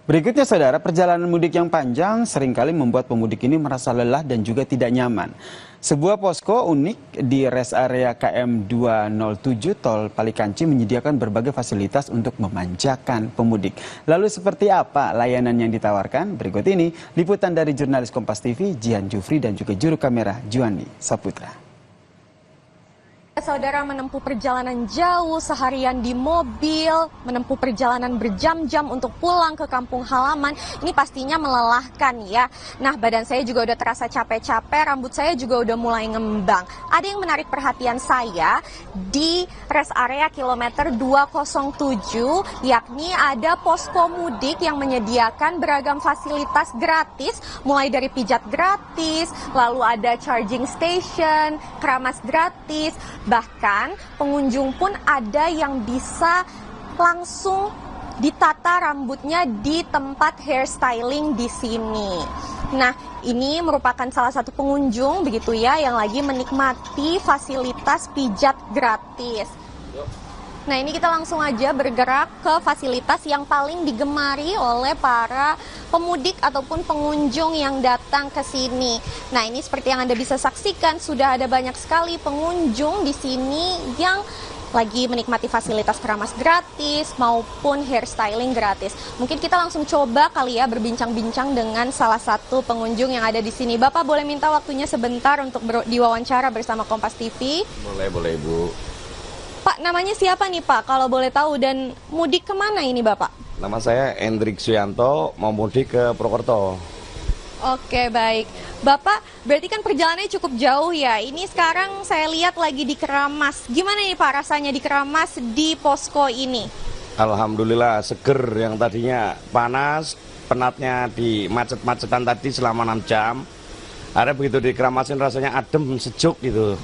Berikutnya saudara, perjalanan mudik yang panjang seringkali membuat pemudik ini merasa lelah dan juga tidak nyaman. Sebuah posko unik di rest area KM 207 Tol Palikanci menyediakan berbagai fasilitas untuk memanjakan pemudik. Lalu seperti apa layanan yang ditawarkan? Berikut ini liputan dari jurnalis Kompas TV Jihan Jufri dan juga juru kamera Juandi Saputra. Saudara menempuh perjalanan jauh seharian di mobil, menempuh perjalanan berjam-jam untuk pulang ke kampung halaman, ini pastinya melelahkan ya. Nah, badan saya juga udah terasa capek-capek, rambut saya juga udah mulai ngembang. Ada yang menarik perhatian saya di rest area kilometer 207, yakni ada posko mudik yang menyediakan beragam fasilitas gratis, mulai dari pijat gratis, lalu ada charging station, keramas gratis. Bahkan pengunjung pun ada yang bisa langsung ditata rambutnya di tempat hairstyling di sini. Nah, ini merupakan salah satu pengunjung begitu ya yang lagi menikmati fasilitas pijat gratis. Nah, ini kita langsung aja bergerak ke fasilitas yang paling digemari oleh para pemudik ataupun pengunjung yang datang ke sini. Nah, ini seperti yang Anda bisa saksikan, sudah ada banyak sekali pengunjung di sini yang lagi menikmati fasilitas keramas gratis maupun hairstyling gratis. Mungkin kita langsung coba kali ya berbincang-bincang dengan salah satu pengunjung yang ada di sini. Bapak boleh minta waktunya sebentar untuk diwawancara bersama Kompas TV? Boleh Ibu. Pak, namanya siapa nih Pak, kalau boleh tahu, dan mudik kemana ini Bapak? Nama saya Hendrik Suyanto, mau mudik ke Purwokerto. Oke, baik. Bapak, berarti kan perjalanannya cukup jauh ya. Ini sekarang saya lihat lagi di Keramas. Gimana nih Pak rasanya di Keramas di posko ini? Alhamdulillah seger, yang tadinya panas, penatnya di macet-macetan tadi selama 6 jam. Ada begitu di Keramasin rasanya adem, sejuk gitu.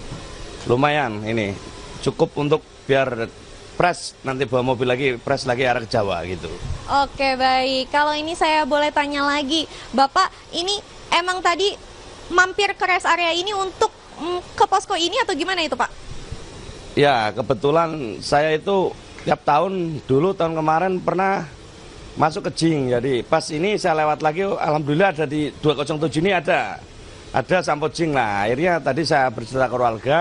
Lumayan ini. Cukup untuk biar fresh, nanti bawa mobil lagi, fresh lagi arah ke Jawa gitu. Oke, baik. Kalau ini saya boleh tanya lagi, Bapak ini emang tadi mampir ke rest area ini untuk ke posko ini atau gimana itu Pak? Ya, kebetulan saya itu tiap tahun, dulu tahun kemarin pernah masuk ke Jing, jadi pas ini saya lewat lagi, alhamdulillah ada di 207 ini ada sampo Jing lah. Akhirnya tadi saya bercerita ke keluarga,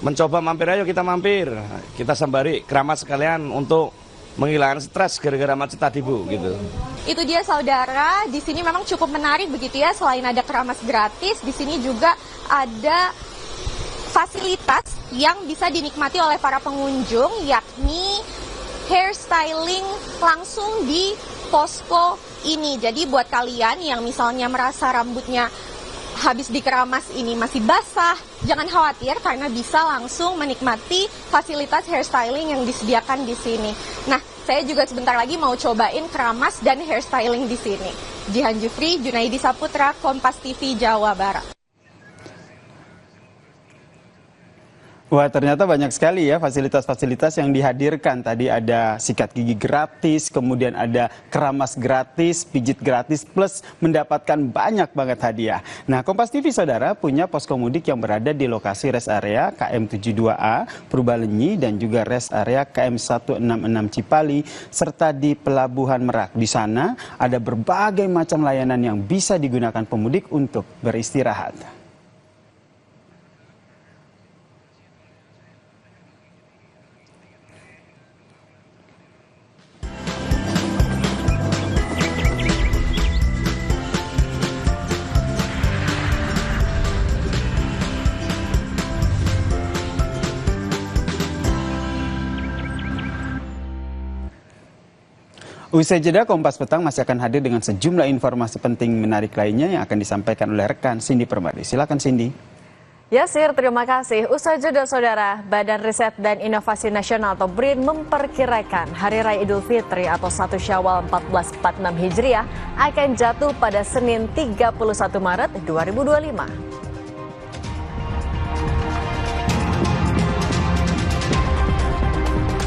mencoba mampir, ayo kita mampir, kita sembari keramas sekalian untuk menghilangkan stres gara-gara macet tadi Bu, gitu. Itu dia saudara, di sini memang cukup menarik begitu ya, selain ada keramas gratis, di sini juga ada fasilitas yang bisa dinikmati oleh para pengunjung, yakni hairstyling langsung di posko ini. Jadi buat kalian yang misalnya merasa rambutnya habis dikeramas ini masih basah, jangan khawatir karena bisa langsung menikmati fasilitas hairstyling yang disediakan di sini. Nah, saya juga sebentar lagi mau cobain keramas dan hairstyling di sini. Jihan Jufri, Junaidi Saputra, Kompas TV, Jawa Barat. Wah, ternyata banyak sekali ya fasilitas-fasilitas yang dihadirkan. Tadi ada sikat gigi gratis, kemudian ada keramas gratis, pijit gratis, plus mendapatkan banyak banget hadiah. Nah, Kompas TV saudara punya posko mudik yang berada di lokasi rest area KM 72A Purbalenyi dan juga rest area KM 166 Cipali serta di Pelabuhan Merak. Di sana ada berbagai macam layanan yang bisa digunakan pemudik untuk beristirahat. Usai jeda, Kompas Petang masih akan hadir dengan sejumlah informasi penting menarik lainnya yang akan disampaikan oleh rekan Cindy Permadi. Silakan Cindy. Yasir, terima kasih. Usai jeda saudara, Badan Riset dan Inovasi Nasional atau BRIN memperkirakan Hari Raya Idul Fitri atau 1 Syawal 1446 Hijriah akan jatuh pada Senin 31 Maret 2025.